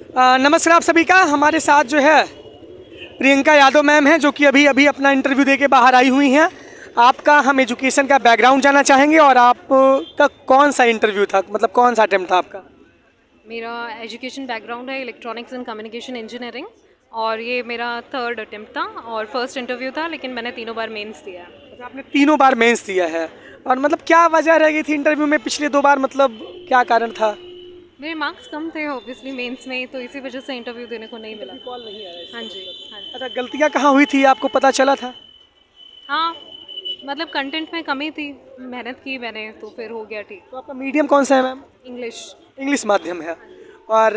नमस्कार आप सभी का। हमारे साथ जो है प्रियंका यादव मैम हैं, जो कि अभी अभी अपना इंटरव्यू देके बाहर आई हुई हैं। आपका हम एजुकेशन का बैकग्राउंड जानना चाहेंगे और आपका कौन सा इंटरव्यू था, मतलब कौन सा अटेम्प्ट था आपका? मेरा एजुकेशन बैकग्राउंड है इलेक्ट्रॉनिक्स एंड कम्युनिकेशन इंजीनियरिंग और ये मेरा थर्ड अटेम्प्ट था और फर्स्ट इंटरव्यू था, लेकिन मैंने तीनों बार मेंस दिया है। अच्छा, आपने तीनों बार मेंस दिया है। और मतलब क्या वजह रह गई थी इंटरव्यू में पिछले 2 बार, मतलब क्या कारण था? मेरे मार्क्स कम थे ऑब्वियसली मेंस में, तो इसी वजह से इंटरव्यू देने को नहीं मिला। कॉल नहीं आया हाँ जी, हाँ जी। अच्छा, गलतियाँ कहाँ हुई थी आपको पता चला था? हाँ, मतलब कंटेंट में कमी थी, मेहनत की मैंने तो फिर हो गया ठीक। तो आपका मीडियम कौन सा है मैम? इंग्लिश। इंग्लिश माध्यम है। और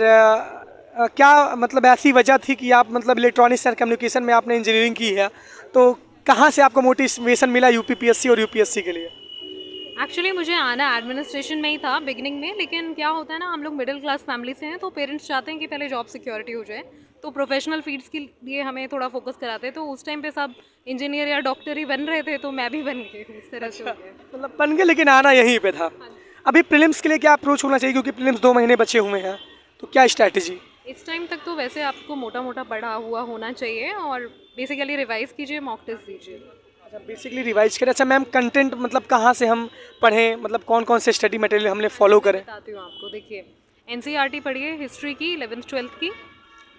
क्या मतलब ऐसी वजह थी कि आप मतलब इलेक्ट्रॉनिक्स एंड कम्युनिकेशन में आपने इंजीनियरिंग की है, तो कहाँ से आपको मोटिवेशन मिला यूपीपीएससी और यूपीएससी के लिए? एक्चुअली मुझे आना एडमिनिस्ट्रेशन में ही था बिगिनिंग में, लेकिन क्या होता है ना, हम लोग मिडिल क्लास फैमिली से हैं, तो पेरेंट्स चाहते हैं कि पहले जॉब सिक्योरिटी हो जाए, तो प्रोफेशनल फील्ड्स के लिए हमें थोड़ा फोकस कराते हैं। तो उस टाइम पे सब इंजीनियर या डॉक्टर ही बन रहे थे, तो मैं भी बन गई, इस तरह से हो गया। मतलब बन गए, लेकिन आना यहीं पे था। अभी प्रीलिम्स के लिए क्या अप्रोच होना चाहिए, क्योंकि प्रीलिम्स 2 महीने बचे हुए हैं, तो क्या स्ट्रैटेजी? इस टाइम तक तो वैसे आपको मोटा मोटा पढ़ा हुआ होना चाहिए और बेसिकली रिवाइज कीजिए, मॉक टेस्ट दीजिए। अच्छा, बेसिकली रिवाइज करें। अच्छा मैम, कंटेंट मतलब कहाँ से हम पढ़ें, मतलब कौन कौन से स्टडी मटेरियल हमने फॉलो करें? बताती हूँ आपको, देखिए एनसीईआरटी पढ़िए, हिस्ट्री की 11th-12th की,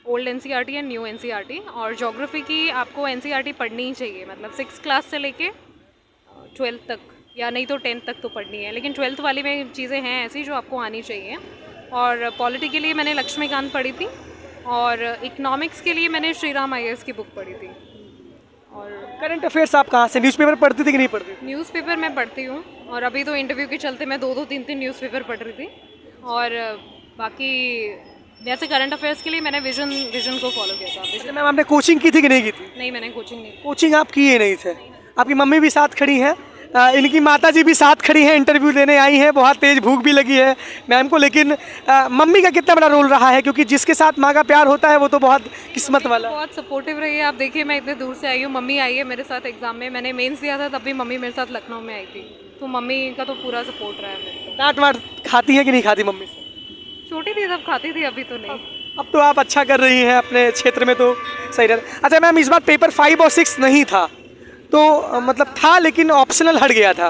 old NCERT and new NCERT, और ज्योग्राफी की आपको एनसीईआरटी पढ़नी ही चाहिए, मतलब 6th क्लास से लेके 12th तक, या नहीं तो 10th तक तो पढ़नी है, लेकिन 12th वाली में चीज़ें हैं ऐसी जो आपको आनी चाहिए। और पॉलिटी के लिए मैंने लक्ष्मीकांत पढ़ी थी, और इकोनॉमिक्स के लिए मैंने श्री राम आईएएस की बुक पढ़ी थी। और करंट अफेयर्स आप कहाँ से, न्यूज़पेपर पढ़ती थी कि नहीं पढ़ती थी? न्यूज़पेपर मैं पढ़ती हूँ, और अभी तो इंटरव्यू के चलते मैं 2-2 3-3 न्यूज़पेपर पढ़ रही थी। और बाकी जैसे करंट अफेयर्स के लिए मैंने विजन को फॉलो किया था। अच्छा विजन मैम, आपने कोचिंग की थी कि नहीं की थी? नहीं, मैंने कोचिंग नहीं की। कोचिंग आप किए नहीं थे। आपकी मम्मी भी साथ खड़ी हैं, इनकी माता जी भी साथ खड़ी हैं, इंटरव्यू देने आई हैं। बहुत तेज़ भूख भी लगी है मैम को, लेकिन मम्मी का कितना बड़ा रोल रहा है, क्योंकि जिसके साथ माँ का प्यार होता है वो तो बहुत किस्मत वाला। बहुत सपोर्टिव रही है। आप देखिए, मैं इतने दूर से आई हूँ, मम्मी आई है मेरे साथ एग्जाम में, मैंने मेंस दिया था तब भी मम्मी मेरे साथ लखनऊ में आई थी, तो मम्मी का तो पूरा सपोर्ट रहा है मेरे को। डांट वाट खाती है कि नहीं खाती मम्मी से? छोटी थी तब खाती थी, अभी तो नहीं। अब तो आप अच्छा कर रही हैं अपने क्षेत्र में, तो सही रहा। अच्छा मैम, इस बार पेपर 5 और 6 नहीं था, तो मतलब था लेकिन ऑप्शनल हट गया था,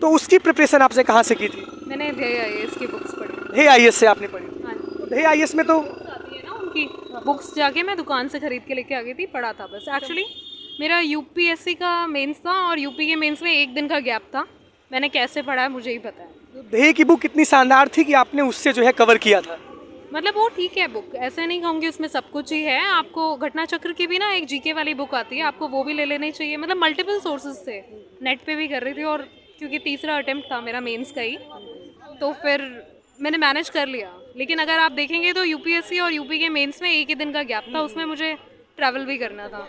तो उसकी प्रिपरेशन आपसे कहाँ से की थी? मैंने ध्येय आईएएस की बुक्स पढ़ी। ध्येय आईएएस से आपने पढ़ी? हाँ जी। तो ध्येय आईएएस में तो आती है ना उनकी बुक्स, जाके मैं दुकान से खरीद के लेके आ गई थी, पढ़ा था बस। एक्चुअली मेरा यूपीएससी का मेंस था और यूपी के मेंस में 1 दिन का गैप था, मैंने कैसे पढ़ा है मुझे ही पता है। ध्येय की बुक इतनी शानदार थी कि आपने उससे जो है कवर किया था। मतलब वो ठीक है बुक, ऐसे नहीं कहूँगी उसमें सब कुछ ही है। आपको घटना चक्र की भी ना एक जीके वाली बुक आती है, आपको वो भी ले लेनी चाहिए। मतलब मल्टीपल सोर्सेज थे, नेट पे भी कर रही थी, और क्योंकि तीसरा अटेम्प्ट था मेरा मेंस का ही, तो फिर मैंने मैनेज कर लिया। लेकिन अगर आप देखेंगे तो यूपीएससी और यूपी के मेंस में 1 ही दिन का गैप था, उसमें मुझे ट्रैवल भी करना था,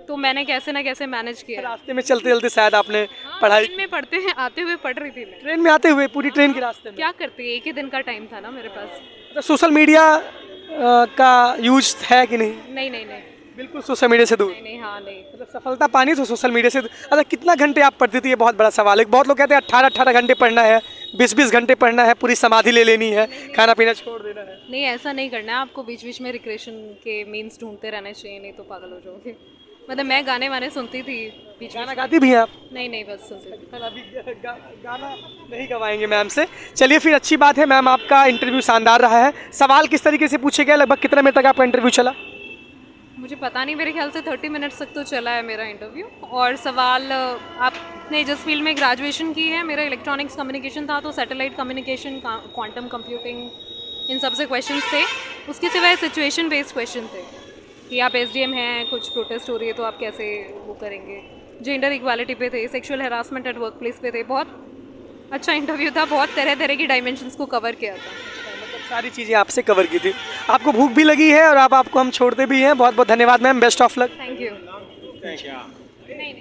तो मैंने कैसे ना कैसे मैनेज किया। रास्ते में चलते चलते शायद आपने हाँ, पढ़ाई, ट्रेन में पढ़ते हुए आते हुए पढ़ रही थी मैं। ट्रेन में आते हुए पूरी ट्रेन के रास्ते में? क्या करती, 1 ही दिन का टाइम था ना मेरे पास। तो सोशल मीडिया का यूज है कि नहीं? नहीं नहीं नहीं बिल्कुल सोशल मीडिया से दूर। नहीं नहीं, हाँ नहीं। मतलब सफलता पानी तो सोशल मीडिया से। अच्छा, कितना घंटे आप पढ़ती थी, ये बहुत बड़ा सवाल है। बहुत लोग कहते हैं 18-18 घंटे पढ़ना है, 20-20 घंटे पढ़ना है, पूरी समाधि ले लेनी है, खाना पीना छोड़ देना है। नहीं, ऐसा नहीं करना है आपको, बीच बीच में रिक्रेशन के मीन्स ढूंढते रहने चाहिए, नहीं तो पागल हो जाओगे। मतलब मैं गाने वाने सुनती थी बीच गाना में। गाती भी हैं आप? नहीं नहीं, बस सुनती थी। अभी गाना नहीं गवाएंगे मैम से। चलिए फिर, अच्छी बात है मैम, आपका इंटरव्यू शानदार रहा है। सवाल किस तरीके से पूछे गए, लगभग कितने मिनट तक आपका इंटरव्यू चला? मुझे पता नहीं, मेरे ख्याल से 30 मिनट्स तक तो चला है मेरा इंटरव्यू। और सवाल, आपने जिस फील्ड में ग्रेजुएशन की है, मेरा इलेक्ट्रॉनिक्स कम्युनिकेशन था, तो सैटेलाइट कम्युनिकेशन, क्वांटम कंप्यूटिंग, इन सब से क्वेश्चन थे। उसके सिवाय सिचुएशन बेस्ड क्वेश्चन थे कि आप एसडीएम हैं, कुछ प्रोटेस्ट हो रही है तो आप कैसे वो करेंगे। जेंडर इक्वालिटी पे थे, sexual harassment at work place पे थे। बहुत अच्छा इंटरव्यू था, बहुत तरह तरह की डायमेंशंस को कवर किया था। मतलब सारी चीज़ें आपसे कवर की थी। आपको भूख भी लगी है और आपको हम छोड़ते भी हैं। बहुत बहुत धन्यवाद ma'am, best of luck. Thank you. नहीं नहीं।